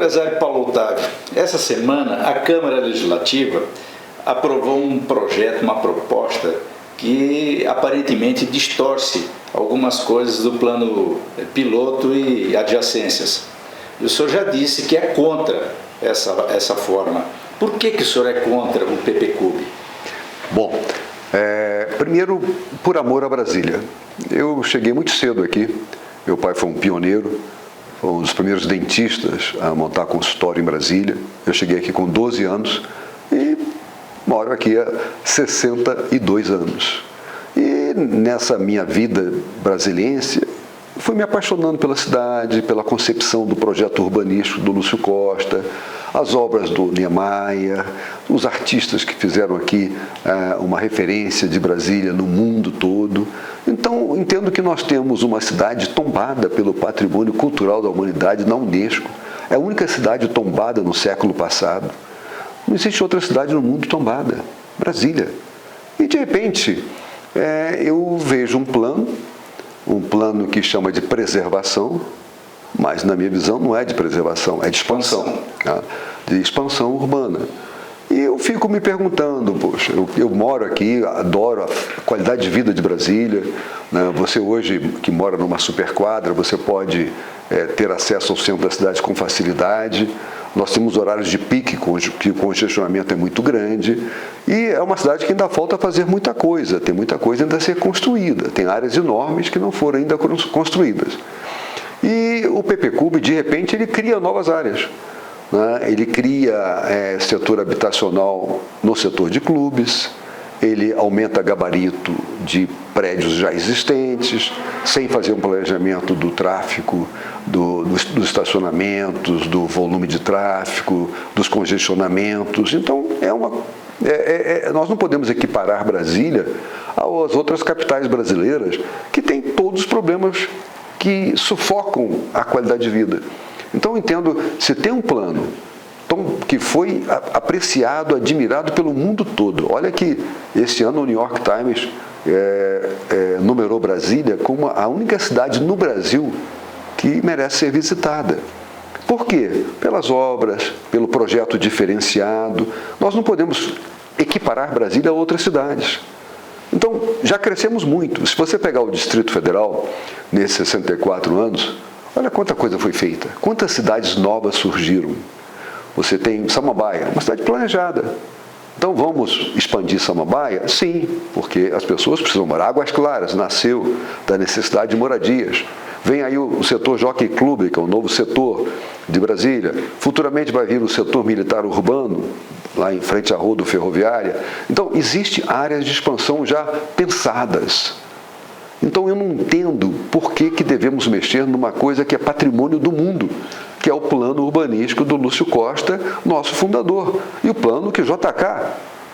Empresário Paulo Otávio, essa semana a Câmara Legislativa aprovou um projeto, uma proposta que aparentemente distorce algumas coisas do plano piloto e adjacências. E o senhor já disse que é contra essa forma. Por que o senhor é contra o PPCub? Bom, primeiro, por amor a Brasília. Eu cheguei muito cedo aqui, meu pai foi um pioneiro, foi um dos primeiros dentistas a montar consultório em Brasília. Eu cheguei aqui com 12 anos e moro aqui há 62 anos. E nessa minha vida brasiliense, fui me apaixonando pela cidade, pela concepção do projeto urbanístico do Lúcio Costa, as obras do Niemeyer, os artistas que fizeram aqui uma referência de Brasília no mundo todo. Então, entendo que nós temos uma cidade tombada pelo patrimônio cultural da humanidade na Unesco. É a única cidade tombada no século passado. Não existe outra cidade no mundo tombada, Brasília. E, de repente, eu vejo um plano que chama de preservação, mas, na minha visão, não é de preservação, é de expansão, tá? De expansão urbana. E eu fico me perguntando, poxa, eu moro aqui, adoro a qualidade de vida de Brasília, né? Você hoje, que mora numa superquadra, você pode ter acesso ao centro da cidade com facilidade. Nós temos horários de pique, que o congestionamento é muito grande, e é uma cidade que ainda falta fazer muita coisa, tem muita coisa ainda a ser construída, tem áreas enormes que não foram ainda construídas. E o PPCub, de repente, ele cria novas áreas, né? Ele cria setor habitacional no setor de clubes, ele aumenta gabarito de prédios já existentes, sem fazer um planejamento do tráfego, dos estacionamentos, do volume de tráfego, dos congestionamentos. Então, nós não podemos equiparar Brasília às outras capitais brasileiras que têm todos os problemas que sufocam a qualidade de vida. Então, eu entendo, se tem um plano que foi apreciado, admirado pelo mundo todo. Olha que esse ano o New York Times numerou Brasília como a única cidade no Brasil que merece ser visitada. Por quê? Pelas obras, pelo projeto diferenciado. Nós não podemos equiparar Brasília a outras cidades. Então, já crescemos muito. Se você pegar o Distrito Federal, nesses 64 anos, olha quanta coisa foi feita, quantas cidades novas surgiram. Você tem Samambaia, uma cidade planejada. Então, vamos expandir Samambaia? Sim, porque as pessoas precisam morar. Águas Claras nasceu da necessidade de moradias. Vem aí o setor Jockey Club, que é o novo setor de Brasília. Futuramente vai vir o setor militar urbano, lá em frente à rodo ferroviária. Então, existem áreas de expansão já pensadas. Então, eu não entendo por que devemos mexer numa coisa que é patrimônio do mundo, que é o plano urbanístico do Lúcio Costa, nosso fundador, e o plano que o JK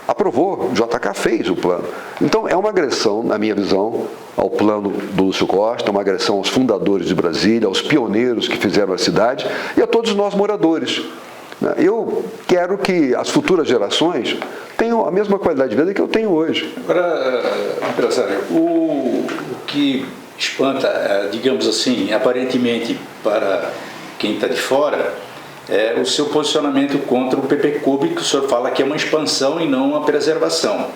aprovou, o JK fez o plano. Então, é uma agressão, na minha visão, ao plano do Lúcio Costa, uma agressão aos fundadores de Brasília, aos pioneiros que fizeram a cidade e a todos nós moradores. Eu quero que as futuras gerações tenham a mesma qualidade de vida que eu tenho hoje. Agora, empresário, o que espanta, digamos assim, aparentemente para quem está de fora, é o seu posicionamento contra o PPCub, que o senhor fala que é uma expansão e não uma preservação.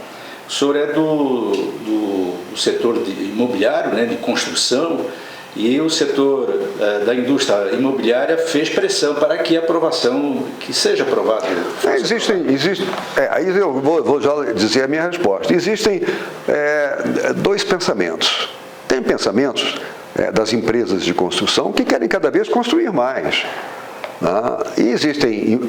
O senhor é do setor imobiliário, né, de construção, e o setor da indústria imobiliária fez pressão para que a aprovação, que seja aprovado. Aí eu vou já dizer a minha resposta. Existem dois pensamentos. Tem pensamentos das empresas de construção que querem cada vez construir mais. E existem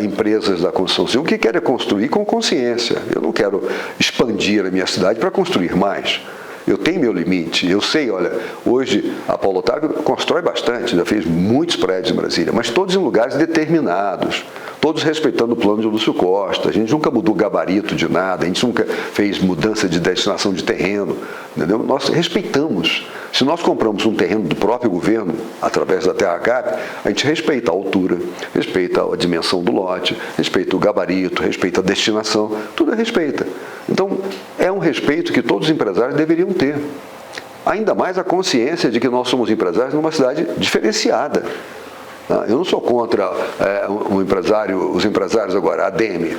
empresas da construção civil que querem construir com consciência. Eu não quero expandir a minha cidade para construir mais. Eu tenho meu limite, eu sei, olha, hoje a Paulo Otávio constrói bastante, já fez muitos prédios em Brasília, mas todos em lugares determinados, todos respeitando o plano de Lúcio Costa. A gente nunca mudou gabarito de nada, a gente nunca fez mudança de destinação de terreno, entendeu? Nós respeitamos. Se nós compramos um terreno do próprio governo, através da TerraCap, a gente respeita a altura, respeita a dimensão do lote, respeita o gabarito, respeita a destinação, tudo respeita. Então, é um respeito que todos os empresários deveriam ter. Ainda mais a consciência de que nós somos empresários numa cidade diferenciada. Eu não sou contra os empresários agora, a ADEME.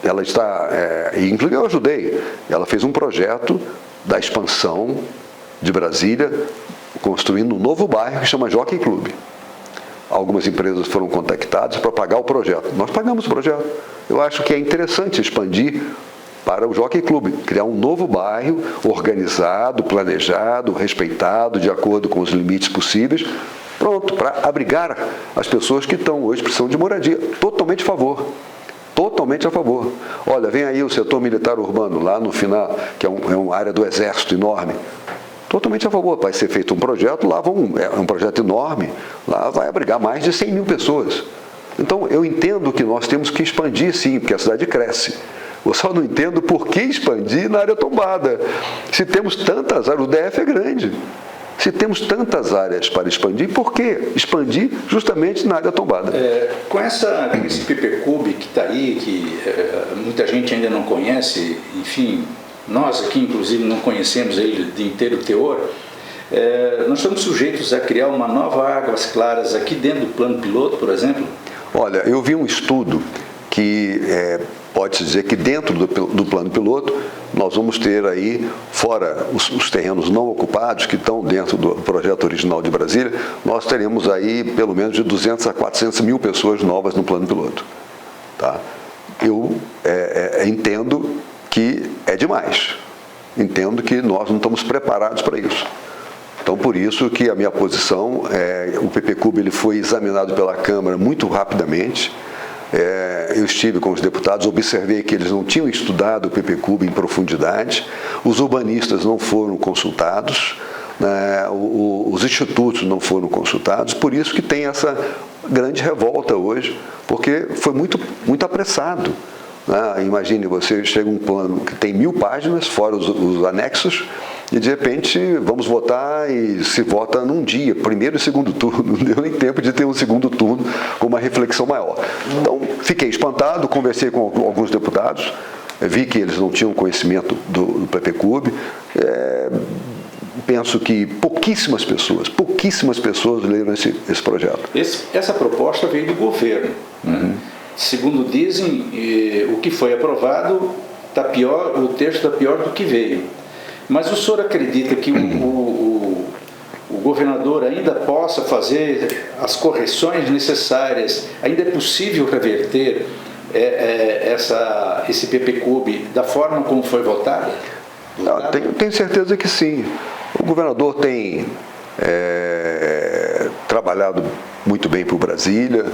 Ela está, inclusive eu ajudei, ela fez um projeto da expansão de Brasília, construindo um novo bairro que chama Jockey Club. Algumas empresas foram contactadas para pagar o projeto. Nós pagamos o projeto. Eu acho que é interessante expandir para o Jockey Club, criar um novo bairro organizado, planejado, respeitado, de acordo com os limites possíveis, pronto, para abrigar as pessoas que estão hoje precisando de moradia. Totalmente a favor. Totalmente a favor. Olha, vem aí o setor militar urbano, lá no final, que é uma área do Exército enorme. Totalmente a favor. Vai ser feito um projeto, lá é um projeto enorme, lá vai abrigar mais de 100 mil pessoas. Então, eu entendo que nós temos que expandir, sim, porque a cidade cresce. Eu só não entendo por que expandir na área tombada. Se temos tantas áreas, o DF é grande. Se temos tantas áreas para expandir, por que expandir justamente na área tombada? Com esse PPCub que está aí, que muita gente ainda não conhece, enfim, nós aqui inclusive não conhecemos ele de inteiro teor, nós estamos sujeitos a criar uma nova Águas Claras aqui dentro do plano piloto, por exemplo? Olha, eu vi um estudo que pode-se dizer que dentro do plano piloto nós vamos ter aí, fora os terrenos não ocupados que estão dentro do projeto original de Brasília, nós teremos aí pelo menos de 200 a 400 mil pessoas novas no plano piloto. Tá? Eu entendo que é demais. Entendo que nós não estamos preparados para isso. Então, por isso que a minha posição, o PPCub ele foi examinado pela Câmara muito rapidamente. Eu estive com os deputados, observei que eles não tinham estudado o PPCub em profundidade, os urbanistas não foram consultados, os institutos não foram consultados, por isso que tem essa grande revolta hoje, porque foi muito apressado. Imagine, você chega um plano que tem 1000 páginas, fora os anexos, e de repente vamos votar e se vota num dia, primeiro e segundo turno, não deu nem tempo de ter um segundo turno com uma reflexão maior. Então, fiquei espantado, conversei com alguns deputados, vi que eles não tinham conhecimento do PPCub, penso que pouquíssimas pessoas leram esse projeto. Essa proposta veio do governo, né? Segundo dizem, o que foi aprovado está pior, o texto está pior do que veio. Mas o senhor acredita que o governador ainda possa fazer as correções necessárias? Ainda é possível reverter esse PPCub da forma como foi votado? Tenho certeza que sim. O governador tem trabalhado muito bem por Brasília.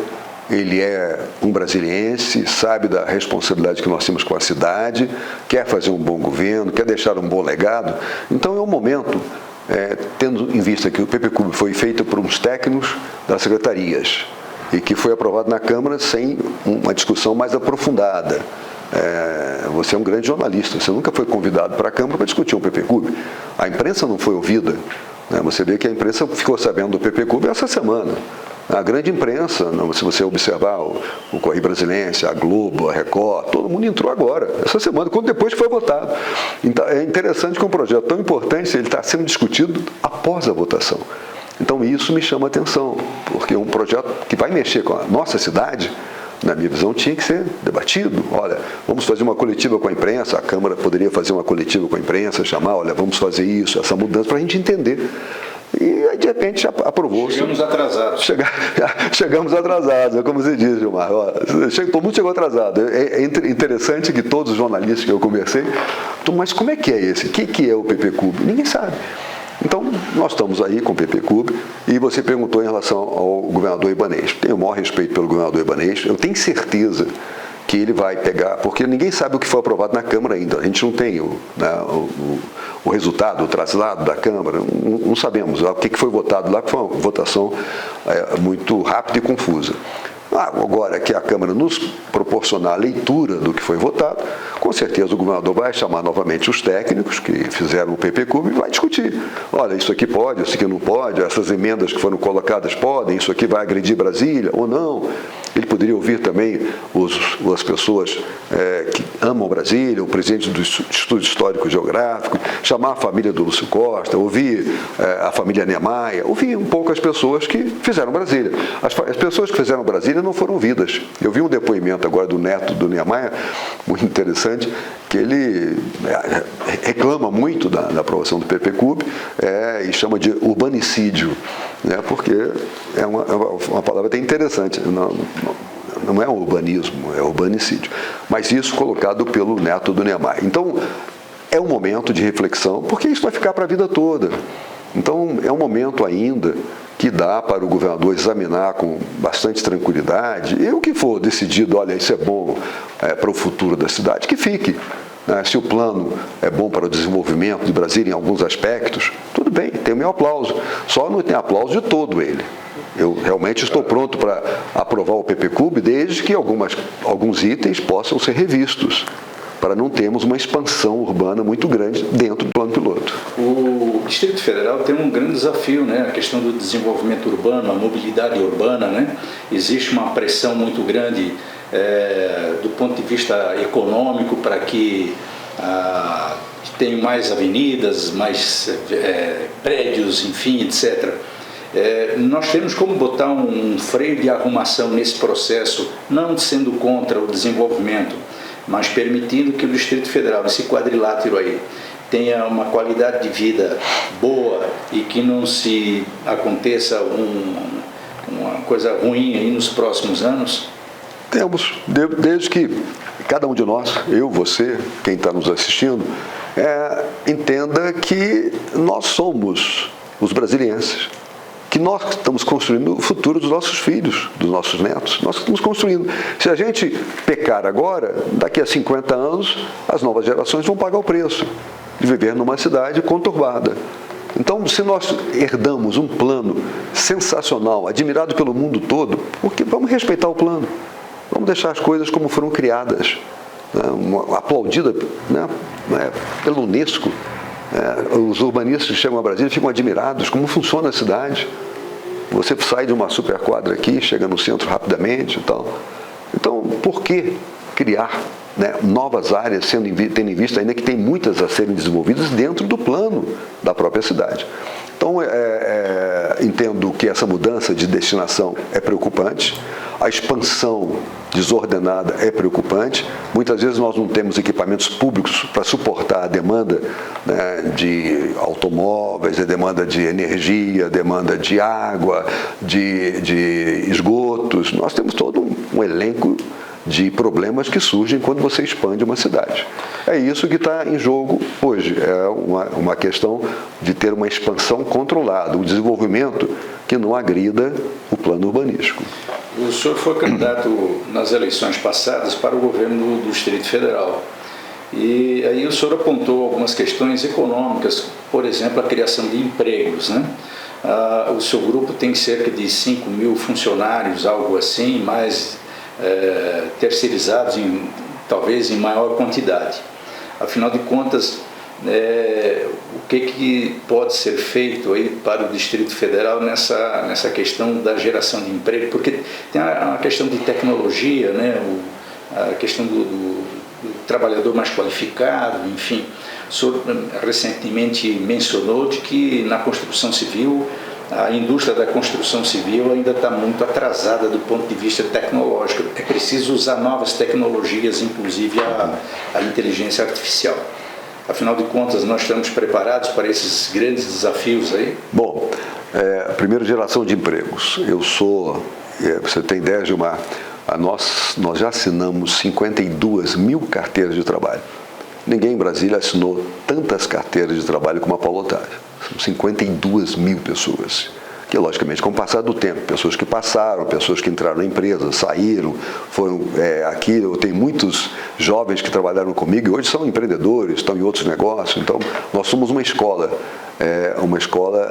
Ele é um brasiliense, sabe da responsabilidade que nós temos com a cidade, quer fazer um bom governo, quer deixar um bom legado. Então é um momento, tendo em vista que o PPCub foi feito por uns técnicos das secretarias e que foi aprovado na Câmara sem uma discussão mais aprofundada. Você é um grande jornalista, você nunca foi convidado para a Câmara para discutir um PPCub. A imprensa não foi ouvida. Você vê que a imprensa ficou sabendo do PPCub essa semana. A grande imprensa, se você observar o Correio Brasiliense, a Globo, a Record, todo mundo entrou agora, essa semana, quando depois foi votado. Então, é interessante que um projeto tão importante, ele está sendo discutido após a votação. Então, isso me chama a atenção, porque um projeto que vai mexer com a nossa cidade, na minha visão, tinha que ser debatido. Olha, vamos fazer uma coletiva com a imprensa, a Câmara poderia fazer uma coletiva com a imprensa, chamar, olha, vamos fazer isso, essa mudança, para a gente entender. E aí, de repente, aprovou. Chegamos atrasados. Chegamos atrasados, como você diz, Gilmar. Todo mundo chegou atrasado. É interessante que todos os jornalistas que eu conversei, mas como é que é esse? O que é o PPCub? Ninguém sabe. Então, nós estamos aí com o PPCub, e você perguntou em relação ao governador Ibanez. Tenho o maior respeito pelo governador Ibanez, eu tenho certeza que ele vai pegar, porque ninguém sabe o que foi aprovado na Câmara ainda, a gente não tem o resultado, o traslado da Câmara, não sabemos o que foi votado lá, que foi uma votação muito rápida e confusa. Agora que a Câmara nos proporcionar a leitura do que foi votado, com certeza o governador vai chamar novamente os técnicos que fizeram o PPCub e vai discutir. Olha, isso aqui pode, isso aqui não pode, essas emendas que foram colocadas podem, isso aqui vai agredir Brasília ou não. ele poderia ouvir também as pessoas que amam Brasília, o presidente do Instituto Histórico e Geográfico, chamar a família do Lúcio Costa, ouvir a família Niemeyer, ouvir um pouco as pessoas que fizeram Brasília. As pessoas que fizeram Brasília não foram ouvidas. Eu vi um depoimento agora do neto do Niemeyer, muito interessante, que ele reclama muito da aprovação do PPCub e chama de urbanicídio, né, porque é uma palavra até interessante, não é urbanismo, é urbanicídio, mas isso colocado pelo neto do Niemeyer. Então, é um momento de reflexão, porque isso vai ficar para a vida toda. Então, é um momento ainda que dá para o governador examinar com bastante tranquilidade, e o que for decidido, olha, isso é bom para o futuro da cidade, que fique. Se o plano é bom para o desenvolvimento de Brasília em alguns aspectos, tudo bem, tem o meu aplauso. Só não tem aplauso de todo ele. Eu realmente estou pronto para aprovar o PPCub, desde que alguns itens possam ser revistos, para não termos uma expansão urbana muito grande dentro do plano piloto. O Distrito Federal tem um grande desafio, né? A questão do desenvolvimento urbano, a mobilidade urbana, né? Existe uma pressão muito grande do ponto de vista econômico para que tenham mais avenidas, mais prédios, enfim, etc. Nós temos como botar um freio de arrumação nesse processo, não sendo contra o desenvolvimento, mas permitindo que o Distrito Federal, esse quadrilátero aí, tenha uma qualidade de vida boa e que não se aconteça uma coisa ruim aí nos próximos anos? Temos, desde que cada um de nós, eu, você, quem está nos assistindo, entenda que nós somos os brasilienses, que nós estamos construindo o futuro dos nossos filhos, dos nossos netos. Nós estamos construindo. Se a gente pecar agora, daqui a 50 anos, as novas gerações vão pagar o preço de viver numa cidade conturbada. Então, se nós herdamos um plano sensacional, admirado pelo mundo todo, porque vamos respeitar o plano. Vamos deixar as coisas como foram criadas, né? Aplaudida, né, pela Unesco. Os urbanistas que chegam a Brasília ficam admirados como funciona a cidade. Você sai de uma superquadra aqui, chega no centro rapidamente e tal. Então, por que criar, né, novas áreas, tendo em vista ainda que tem muitas a serem desenvolvidas dentro do plano da própria cidade? Então, entendo que essa mudança de destinação é preocupante, a expansão desordenada é preocupante. Muitas vezes nós não temos equipamentos públicos para suportar a demanda, né, de automóveis, a demanda de energia, a demanda de água, de esgotos. Nós temos todo um elenco de problemas que surgem quando você expande uma cidade. É isso que está em jogo hoje, é uma questão de ter uma expansão controlada, um desenvolvimento que não agrida o plano urbanístico. O senhor foi candidato nas eleições passadas para o governo do Distrito Federal. E aí o senhor apontou algumas questões econômicas, por exemplo, a criação de empregos, né? O seu grupo tem cerca de 5 mil funcionários, algo assim, mais terceirizados, talvez em maior quantidade. Afinal de contas, o que pode ser feito aí para o Distrito Federal nessa questão da geração de emprego? Porque tem a questão de tecnologia, né? A questão do trabalhador mais qualificado, enfim. O senhor recentemente mencionou de que na construção civil, a indústria da construção civil ainda está muito atrasada do ponto de vista tecnológico. É preciso usar novas tecnologias, inclusive a inteligência artificial. Afinal de contas, nós estamos preparados para esses grandes desafios aí? Bom, primeiro, geração de empregos. Você tem ideia, Gilmar, nós já assinamos 52 mil carteiras de trabalho. Ninguém em Brasília assinou tantas carteiras de trabalho como a Paulo Otávio. São 52 mil pessoas. Que, logicamente, com o passar do tempo, pessoas que passaram, pessoas que entraram na empresa, saíram, foram aqui. Eu tenho muitos jovens que trabalharam comigo e hoje são empreendedores, estão em outros negócios. Então, nós somos uma escola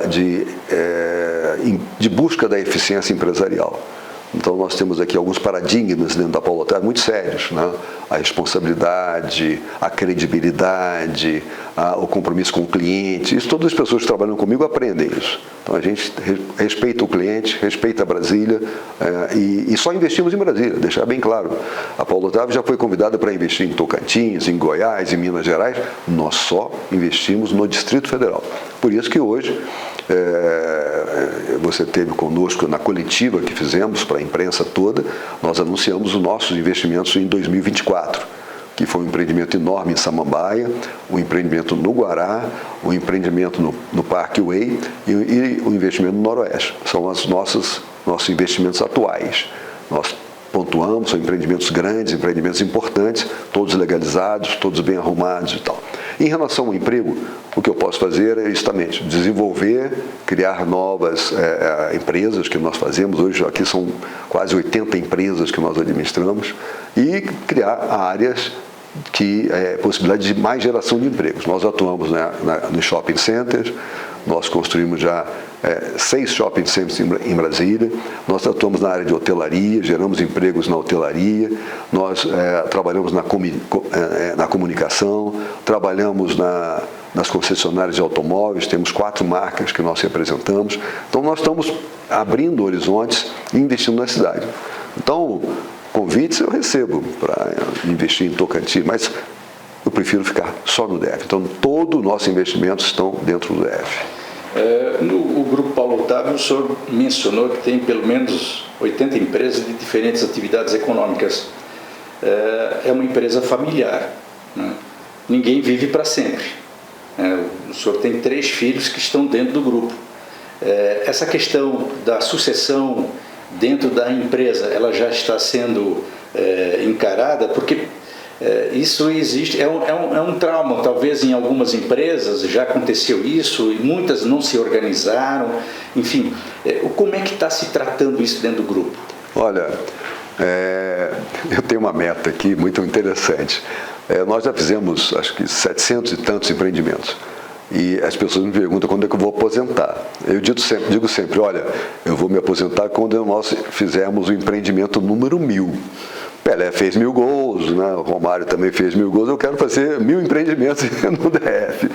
de busca da eficiência empresarial. Então, nós temos aqui alguns paradigmas dentro da Paulo Otávio muito sérios, né? A responsabilidade, a credibilidade, o compromisso com o cliente. Isso todas as pessoas que trabalham comigo aprendem isso. Então, a gente respeita o cliente, respeita a Brasília e só investimos em Brasília, deixar bem claro. A Paulo Otávio já foi convidada para investir em Tocantins, em Goiás, em Minas Gerais. Nós só investimos no Distrito Federal. Por isso que hoje você teve conosco na coletiva que fizemos para a imprensa toda, nós anunciamos os nossos investimentos em 2024, que foi um empreendimento enorme em Samambaia, um empreendimento no Guará, um empreendimento no Parque Way e o investimento no Noroeste. São os nossos investimentos atuais. Nós pontuamos, são empreendimentos grandes, empreendimentos importantes, todos legalizados, todos bem arrumados e tal. Em relação ao emprego, o que eu posso fazer é justamente desenvolver, criar novas empresas que nós fazemos. Hoje aqui são quase 80 empresas que nós administramos e criar áreas que possibilidade de mais geração de empregos. Nós atuamos nos shopping centers, nós construímos já 6 shopping centers em Brasília, nós atuamos na área de hotelaria, geramos empregos na hotelaria, nós trabalhamos na comunicação, trabalhamos nas concessionárias de automóveis, temos 4 marcas que nós representamos. Então, nós estamos abrindo horizontes e investindo na cidade. Então, convites eu recebo para investir em Tocantins, mas eu prefiro ficar só no DF. Então, todo o nosso investimento estão dentro do DF. No Grupo Paulo Otávio, o senhor mencionou que tem pelo menos 80 empresas de diferentes atividades econômicas. É uma empresa familiar, né? Ninguém vive para sempre. O senhor tem 3 filhos que estão dentro do grupo. Essa questão da sucessão dentro da empresa, ela já está sendo encarada, porque isso existe, é um trauma, talvez em algumas empresas já aconteceu isso, e muitas não se organizaram, enfim, como é que está se tratando isso dentro do grupo? Olha, eu tenho uma meta aqui muito interessante. Nós já fizemos, acho que 700 e tantos empreendimentos. E as pessoas me perguntam quando é que eu vou aposentar. Eu digo sempre, olha, eu vou me aposentar quando nós fizermos o empreendimento número 1000. Pelé fez 1000 gols, né? O Romário também fez 1000 gols, eu quero fazer 1000 empreendimentos no DF.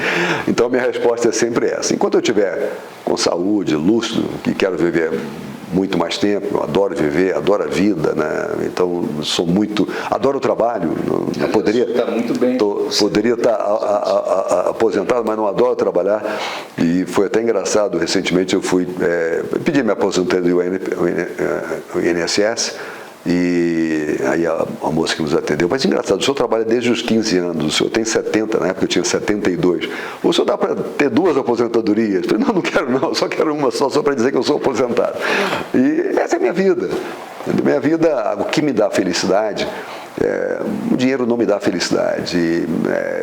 Então, a minha resposta é sempre essa. Enquanto eu estiver com saúde, lúcido, que quero viver muito mais tempo, eu adoro viver, adoro a vida, né? Então, adoro o trabalho, não poderia, poderia estar aposentado, mas não adoro trabalhar. E foi até engraçado, recentemente eu pedi minha aposentadoria ao INSS, e aí a moça que nos atendeu, mas engraçado, o senhor trabalha desde os 15 anos, o senhor tem 70, na época eu tinha 72, o senhor dá para ter 2 aposentadorias? Eu falei, não quero não, eu só quero uma só para dizer que eu sou aposentado. E essa é a minha vida. Minha vida, o que me dá felicidade, o dinheiro não me dá felicidade,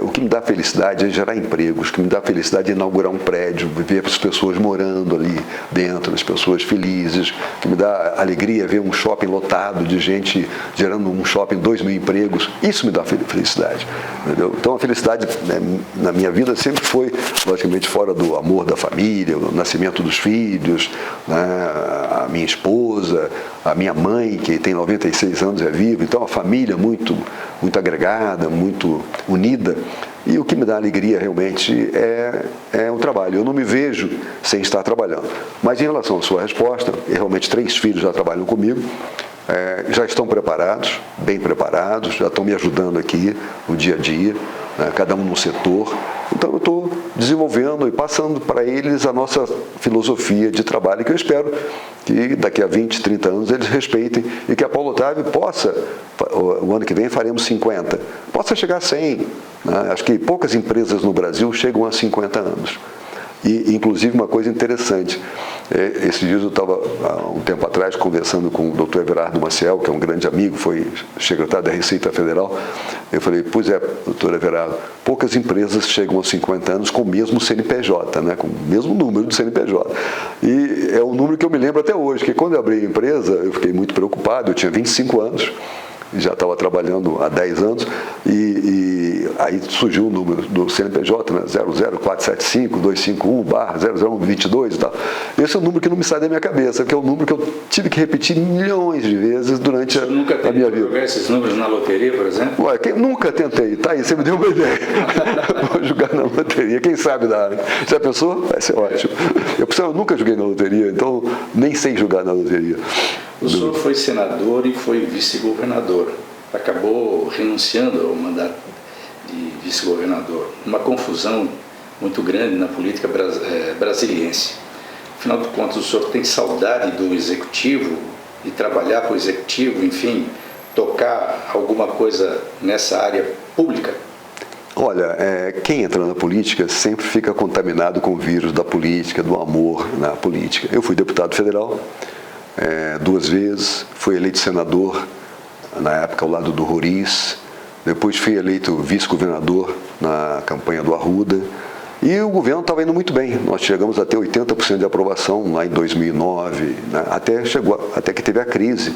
o que me dá felicidade é gerar empregos, o que me dá felicidade é inaugurar um prédio, ver as pessoas morando ali dentro, as pessoas felizes, o que me dá alegria é ver um shopping lotado de gente, gerando um shopping, 2.000 empregos, isso me dá felicidade, entendeu? Então a felicidade na minha vida sempre foi, logicamente, fora do amor da família, o nascimento dos filhos, né, a minha esposa, a minha mãe, que tem 96 anos, é viva, então a família muito agregada, muito unida. E o que me dá alegria realmente é o trabalho. Eu não me vejo sem estar trabalhando. Mas em relação à sua resposta, realmente 3 filhos já trabalham comigo, já estão preparados, bem preparados, já estão me ajudando aqui no dia a dia, né, cada um no setor. Então eu estou desenvolvendo e passando para eles a nossa filosofia de trabalho, que eu espero que daqui a 20, 30 anos eles respeitem e que a Paulo Otávio possa, o ano que vem faremos 50, possa chegar a 100. Né? Acho que poucas empresas no Brasil chegam a 50 anos. E, inclusive, uma coisa interessante, esses dias eu estava, há um tempo atrás, conversando com o Dr. Everardo Maciel, que é um grande amigo, foi secretário da Receita Federal. Eu falei, pois é, Dr. Everardo, poucas empresas chegam aos 50 anos com o mesmo CNPJ, né, com o mesmo número do CNPJ. E é um número que eu me lembro até hoje, que quando eu abri a empresa, eu fiquei muito preocupado, eu tinha 25 anos, já estava trabalhando há 10 anos, e aí surgiu o número do CNPJ, né? 00475-251/00122 e tal. Esse é um número que não me sai da minha cabeça, que é um número que eu tive que repetir milhões de vezes durante a minha vida. Nunca tentou jogar esses números na loteria, por exemplo? Ué, nunca tentei, tá aí, você me deu uma ideia. Vou jogar na loteria, quem sabe da área. Já pensou? Vai ser ótimo. Eu nunca joguei na loteria, então nem sei jogar na loteria. O senhor foi senador e foi vice-governador. Acabou renunciando ao mandato de vice-governador. Uma confusão muito grande na política brasiliense. Afinal de contas, o senhor tem saudade do executivo, de trabalhar com o executivo, enfim, tocar alguma coisa nessa área pública? Olha, quem entra na política sempre fica contaminado com o vírus da política, do amor na política. Eu fui deputado federal 2 vezes, fui eleito senador, na época ao lado do Roriz, depois fui eleito vice-governador na campanha do Arruda, e o governo estava indo muito bem. Nós chegamos a ter 80% de aprovação lá em 2009, né? Até que teve a crise,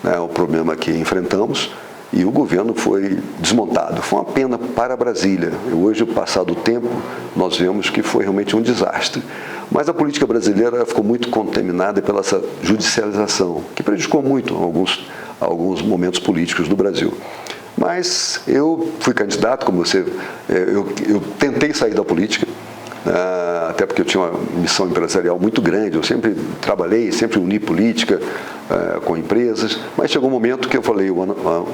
né? O problema que enfrentamos, e o governo foi desmontado. Foi uma pena para Brasília. Hoje, passado o tempo, nós vemos que foi realmente um desastre. Mas a política brasileira ficou muito contaminada pela essa judicialização, que prejudicou muito alguns momentos políticos do Brasil. Mas eu fui candidato, como você, eu tentei sair da política, até porque eu tinha uma missão empresarial muito grande, eu sempre trabalhei, sempre uni política com empresas, mas chegou um momento que eu falei,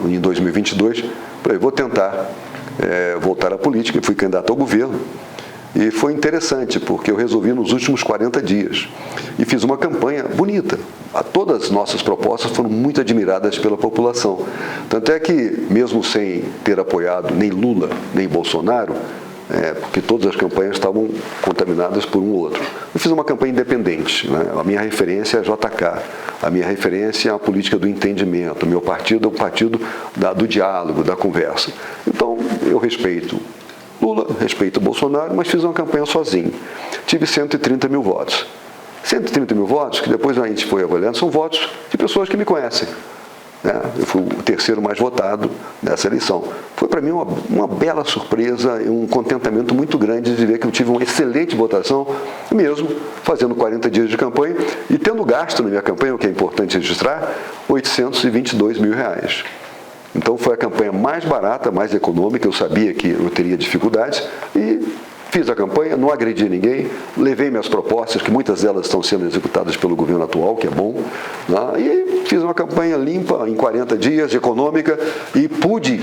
em 2022, vou tentar voltar à política, e fui candidato ao governo. E foi interessante, porque eu resolvi nos últimos 40 dias e fiz uma campanha bonita. Todas as nossas propostas foram muito admiradas pela população. Tanto é que, mesmo sem ter apoiado nem Lula, nem Bolsonaro, porque todas as campanhas estavam contaminadas por um ou outro, eu fiz uma campanha independente, né? A minha referência é a JK, a minha referência é a política do entendimento, o meu partido é o partido do diálogo, da conversa. Então, eu respeito Lula, respeito Bolsonaro, mas fiz uma campanha sozinho. Tive 130 mil votos. 130 mil votos, que depois a gente foi avaliando, são votos de pessoas que me conhecem. Eu fui o terceiro mais votado nessa eleição. Foi para mim uma bela surpresa e um contentamento muito grande de ver que eu tive uma excelente votação, mesmo fazendo 40 dias de campanha e tendo gasto na minha campanha, o que é importante registrar, R$822 mil. Então foi a campanha mais barata, mais econômica, eu sabia que eu teria dificuldades e fiz a campanha, não agredi ninguém, levei minhas propostas, que muitas delas estão sendo executadas pelo governo atual, que é bom, né? E fiz uma campanha limpa, em 40 dias, econômica, e pude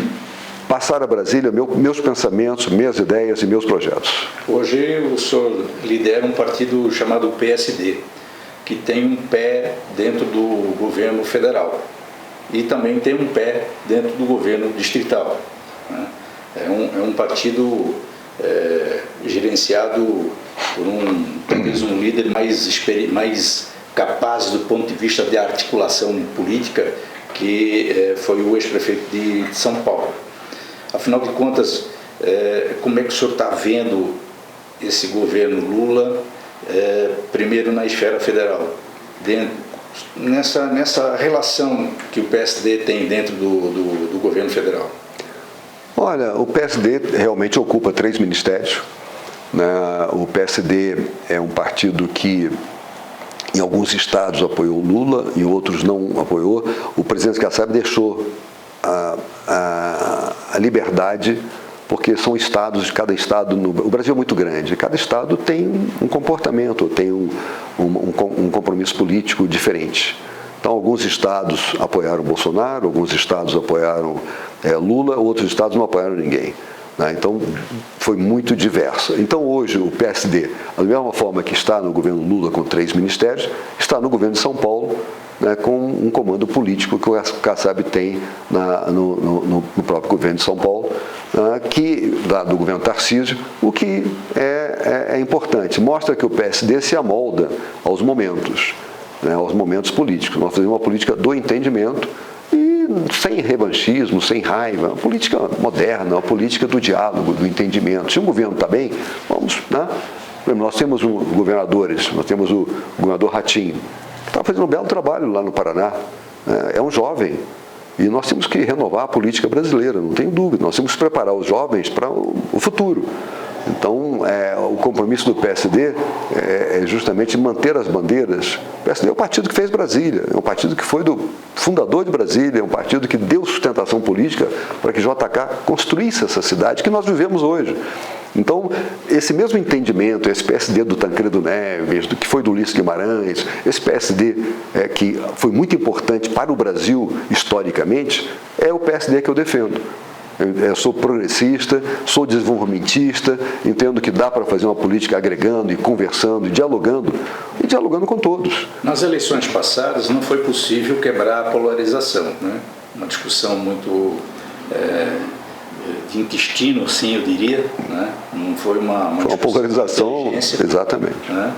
passar a Brasília meus pensamentos, minhas ideias e meus projetos. Hoje o senhor lidera um partido chamado PSD, que tem um pé dentro do governo federal e também tem um pé dentro do governo distrital, né? É um partido gerenciado por talvez um líder mais capaz do ponto de vista de articulação política, que foi o ex-prefeito de São Paulo. Afinal de contas, como é que o senhor está vendo esse governo Lula, primeiro na esfera federal, nessa relação que o PSD tem dentro do governo federal? Olha, o PSD realmente ocupa 3 ministérios. O PSD é um partido que em alguns estados apoiou Lula, em outros não apoiou. O presidente Kassab deixou a liberdade, porque são estados, cada estado, o Brasil é muito grande, cada estado tem um comportamento, tem um compromisso político diferente. Então, alguns estados apoiaram Bolsonaro, alguns estados apoiaram Lula, outros estados não apoiaram ninguém. Então, foi muito diverso. Então, hoje, o PSD, da mesma forma que está no governo Lula com 3 ministérios, está no governo de São Paulo, com um comando político que o Kassab tem no próprio governo de São Paulo, do governo Tarcísio, o que é importante. Mostra que o PSD se amolda aos momentos políticos. Nós fazemos uma política do entendimento e sem revanchismo, sem raiva, uma política moderna, uma política do diálogo, do entendimento. Se o governo está bem, vamos, Nós temos governadores, nós temos o governador Ratinho, que está fazendo um belo trabalho lá no Paraná, é um jovem, E nós temos que renovar a política brasileira, não tenho dúvida. Nós temos que preparar os jovens para o futuro. Então, o compromisso do PSD é justamente manter as bandeiras. O PSD é o partido que fez Brasília, é um partido que foi do fundador de Brasília, é um partido que deu sustentação política para que JK construísse essa cidade que nós vivemos hoje. Então, esse mesmo entendimento, esse PSD do Tancredo Neves, do que foi do Ulisses Guimarães, esse PSD que foi muito importante para o Brasil historicamente, é o PSD que eu defendo. Eu sou progressista, sou desenvolvimentista, entendo que dá para fazer uma política agregando e conversando e dialogando com todos. Nas eleições passadas não foi possível quebrar a polarização, né? Uma discussão muito de intestino, assim eu diria, né? Não foi uma polarização, exatamente. Né?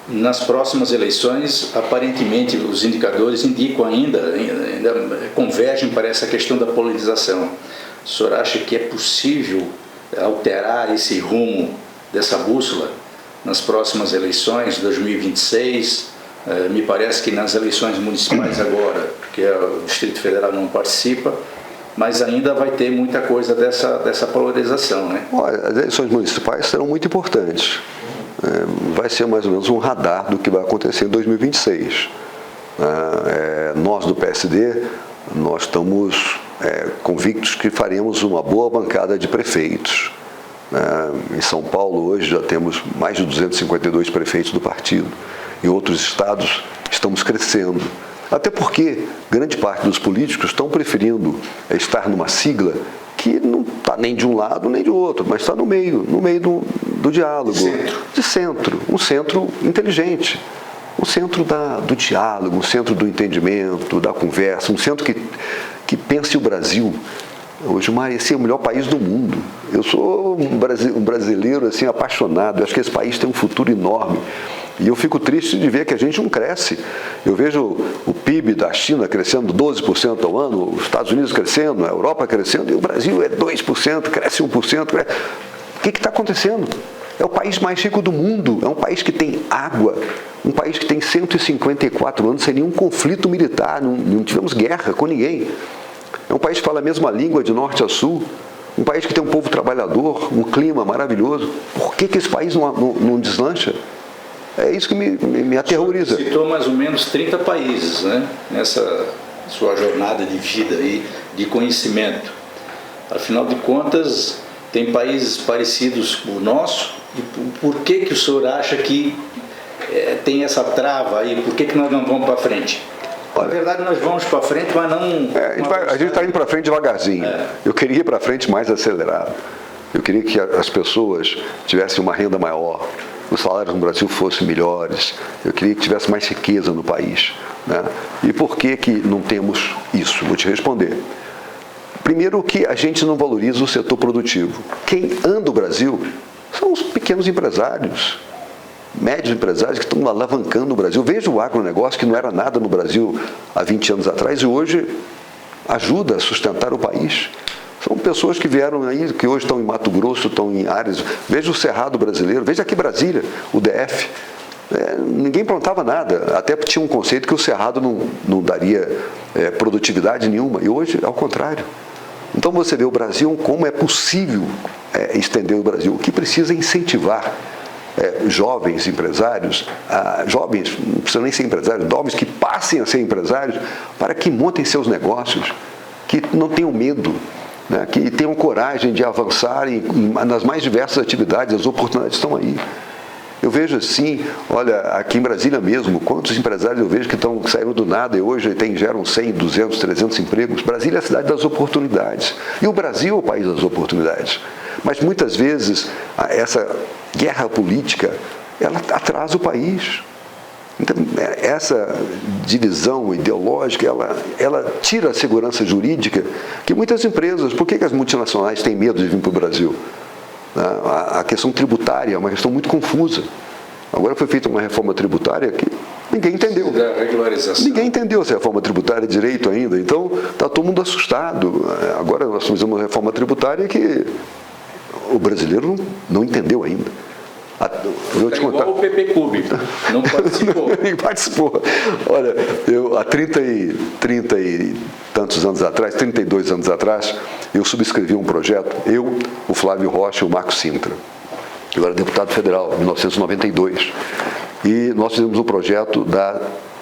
Nas próximas eleições, aparentemente, os indicadores indicam ainda convergem para essa questão da polarização. O senhor acha que é possível alterar esse rumo dessa bússola nas próximas eleições, 2026? Me parece que nas eleições municipais agora, que o Distrito Federal não participa, mas ainda vai ter muita coisa dessa polarização, né? Olha, as eleições municipais serão muito importantes. Vai ser mais ou menos um radar do que vai acontecer em 2026. Nós do PSD, nós estamos convictos que faremos uma boa bancada de prefeitos. Em São Paulo hoje já temos mais de 252 prefeitos do partido. Em outros estados estamos crescendo. Até porque grande parte dos políticos estão preferindo estar numa sigla que não está nem de um lado nem de outro, mas está no meio do diálogo, de centro, um centro inteligente, um centro do diálogo, um centro do entendimento, da conversa, um centro que pense o Brasil. Hoje, esse é o melhor país do mundo. Eu sou um brasileiro assim, apaixonado, eu acho que esse país tem um futuro enorme. E eu fico triste de ver que a gente não cresce. Eu vejo o PIB da China crescendo 12% ao ano, os Estados Unidos crescendo, a Europa crescendo, e o Brasil é 2%, cresce 1%. O que está acontecendo? É o país mais rico do mundo, é um país que tem água, um país que tem 154 anos sem nenhum conflito militar, não tivemos guerra com ninguém. É um país que fala a mesma língua de norte a sul, um país que tem um povo trabalhador, um clima maravilhoso. Por que esse país não deslancha? É isso que me aterroriza. Você citou mais ou menos 30 países, né? Nessa sua jornada de vida e de conhecimento. Afinal de contas, tem países parecidos com o nosso. E por que o senhor acha que tem essa trava aí? Por que nós não vamos para frente? Na verdade, nós vamos para frente, mas não... a gente está indo para frente devagarzinho. Eu queria ir para frente mais acelerado. Eu queria que as pessoas tivessem uma renda maior, os salários no Brasil fossem melhores, eu queria que tivesse mais riqueza no país. Né? E por que não temos isso? Vou te responder. Primeiro que a gente não valoriza o setor produtivo. Quem anda o Brasil são os pequenos empresários, médios empresários que estão alavancando o Brasil. Veja o agronegócio, que não era nada no Brasil há 20 anos atrás e hoje ajuda a sustentar o país. São pessoas que vieram aí, que hoje estão em Mato Grosso, estão em áreas... Veja o Cerrado brasileiro, veja aqui Brasília, o DF. Ninguém plantava nada, até tinha um conceito que o Cerrado não daria produtividade nenhuma, e hoje, ao contrário. Então você vê o Brasil, como é possível estender o Brasil. O que precisa é incentivar jovens empresários, jovens, não precisam nem ser empresários, jovens que passem a ser empresários, para que montem seus negócios, que não tenham medo, né, que tenham coragem de avançar nas mais diversas atividades, as oportunidades estão aí. Eu vejo assim, olha, aqui em Brasília mesmo, quantos empresários eu vejo que saíram do nada e hoje geram 100, 200, 300 empregos. Brasília é a cidade das oportunidades. E o Brasil é o país das oportunidades. Mas muitas vezes essa guerra política, ela atrasa o país. Então, essa divisão ideológica, ela tira a segurança jurídica que muitas empresas... Por que as multinacionais têm medo de vir para o Brasil? A questão tributária é uma questão muito confusa. Agora foi feita uma reforma tributária que ninguém entendeu. Ninguém entendeu essa reforma tributária direito ainda. Então, está todo mundo assustado. Agora nós fizemos uma reforma tributária que o brasileiro não entendeu ainda. vou te contar. Igual o PP Clube, não participou. Nem participou. Olha, eu há 30 e tantos anos atrás, 32 anos atrás, eu subscrevi um projeto, eu, o Flávio Rocha e o Marco Sintra. Eu era deputado federal, em 1992. E nós fizemos um projeto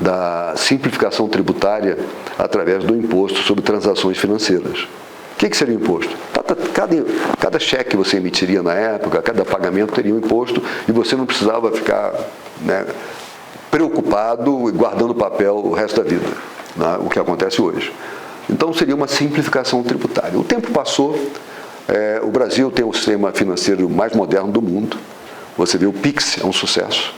da simplificação tributária através do imposto sobre transações financeiras. O que seria o imposto? Cada cheque que você emitiria na época, cada pagamento teria um imposto e você não precisava ficar, né, preocupado e guardando papel o resto da vida, né, o que acontece hoje. Então seria uma simplificação tributária. O tempo passou, o Brasil tem o sistema financeiro mais moderno do mundo. Você vê o Pix, é um sucesso.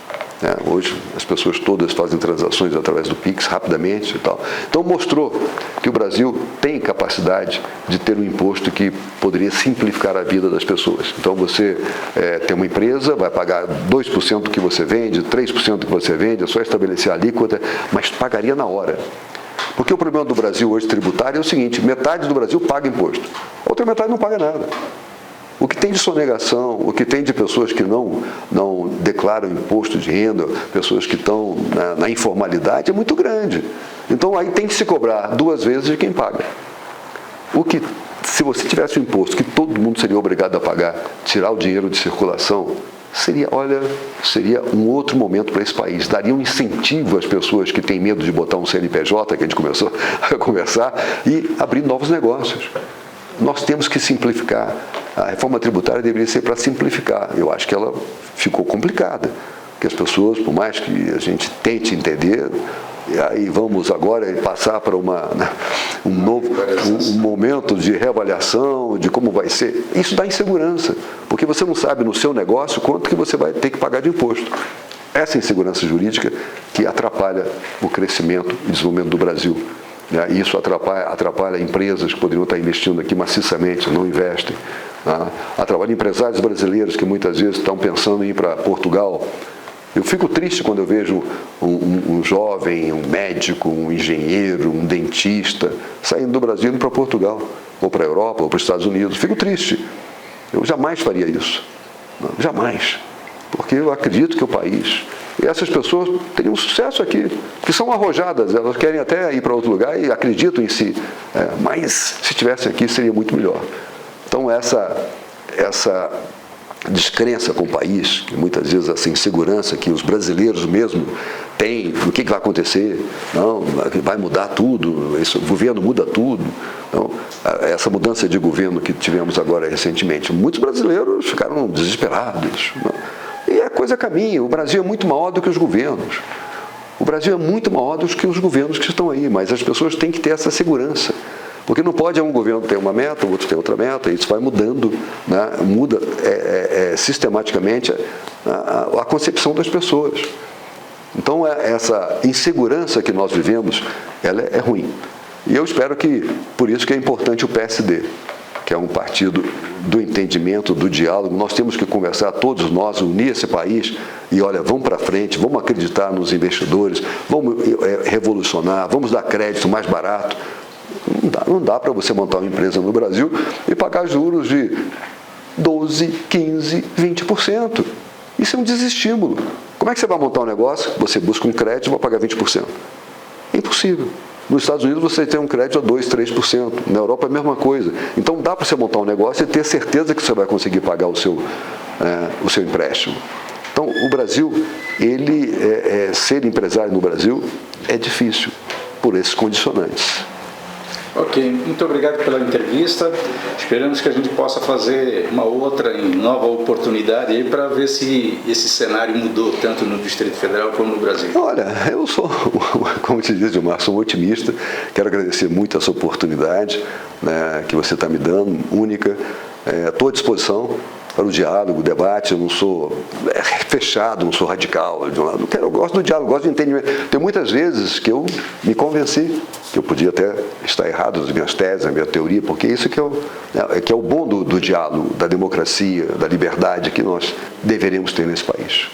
Hoje as pessoas todas fazem transações através do Pix rapidamente e tal. Então mostrou que o Brasil tem capacidade de ter um imposto que poderia simplificar a vida das pessoas. Então você tem uma empresa, vai pagar 2% do que você vende, 3% do que você vende, é só estabelecer a alíquota, mas pagaria na hora. Porque o problema do Brasil hoje tributário é o seguinte: metade do Brasil paga imposto, a outra metade não paga nada. O que tem de sonegação, o que tem de pessoas que não declaram imposto de renda, pessoas que estão na informalidade é muito grande. Então aí tem que se cobrar 2 vezes de quem paga. Se você tivesse um imposto que todo mundo seria obrigado a pagar, tirar o dinheiro de circulação, seria um outro momento para esse país. Daria um incentivo às pessoas que têm medo de botar um CNPJ, que a gente começou a conversar, e abrir novos negócios. Nós temos que simplificar. A reforma tributária deveria ser para simplificar. Eu acho que ela ficou complicada, porque as pessoas, por mais que a gente tente entender, e aí vamos agora passar para um momento de reavaliação, de como vai ser. Isso dá insegurança, porque você não sabe no seu negócio quanto que você vai ter que pagar de imposto. Essa insegurança jurídica que atrapalha o crescimento e desenvolvimento do Brasil. Isso atrapalha empresas que poderiam estar investindo aqui maciçamente, não investem. Atrapalha empresários brasileiros que muitas vezes estão pensando em ir para Portugal. Eu fico triste quando eu vejo um jovem, um médico, um engenheiro, um dentista saindo do Brasil e indo para Portugal, ou para a Europa, ou para os Estados Unidos. Fico triste. Eu jamais faria isso. Não, jamais. Porque eu acredito que o país... E essas pessoas teriam sucesso aqui, que são arrojadas, elas querem até ir para outro lugar e acreditam em si, mas se estivessem aqui seria muito melhor. Então essa descrença com o país, que muitas vezes essa insegurança que os brasileiros mesmo têm, o que vai acontecer, não, vai mudar tudo, o governo muda tudo. Então, essa mudança de governo que tivemos agora recentemente, muitos brasileiros ficaram desesperados. E a coisa caminha. O Brasil é muito maior do que os governos. O Brasil é muito maior do que os governos que estão aí, mas as pessoas têm que ter essa segurança. Porque não pode um governo ter uma meta, o outro ter outra meta, e isso vai mudando, né? Muda sistematicamente a concepção das pessoas. Então, essa insegurança que nós vivemos, ela é ruim. E eu espero que, por isso que é importante o PSD, que é um partido do entendimento, do diálogo. Nós temos que conversar, todos nós, unir esse país e, olha, vamos para frente, vamos acreditar nos investidores, vamos revolucionar, vamos dar crédito mais barato. Não dá para você montar uma empresa no Brasil e pagar juros de 12%, 15%, 20%. Isso é um desestímulo. Como é que você vai montar um negócio? Você busca um crédito e vai pagar 20%. É impossível. Nos Estados Unidos você tem um crédito a 2%, 3%. Na Europa é a mesma coisa. Então dá para você montar um negócio e ter certeza que você vai conseguir pagar o seu empréstimo. Então o Brasil, ser empresário no Brasil é difícil por esses condicionantes. Ok, muito obrigado pela entrevista. Esperamos que a gente possa fazer uma outra nova oportunidade aí para ver se esse cenário mudou tanto no Distrito Federal como no Brasil. Olha, eu sou, como te diz, Gilmar, sou um otimista. Quero agradecer muito essa oportunidade, né, que você está me dando, única. Estou à disposição para o diálogo, o debate. Eu não sou fechado, não sou radical. Eu gosto do diálogo, gosto do entendimento. Tem muitas vezes que eu me convenci que eu podia até estar errado nas minhas teses, na minha teoria, porque isso que é o bom do diálogo, da democracia, da liberdade que nós deveríamos ter nesse país.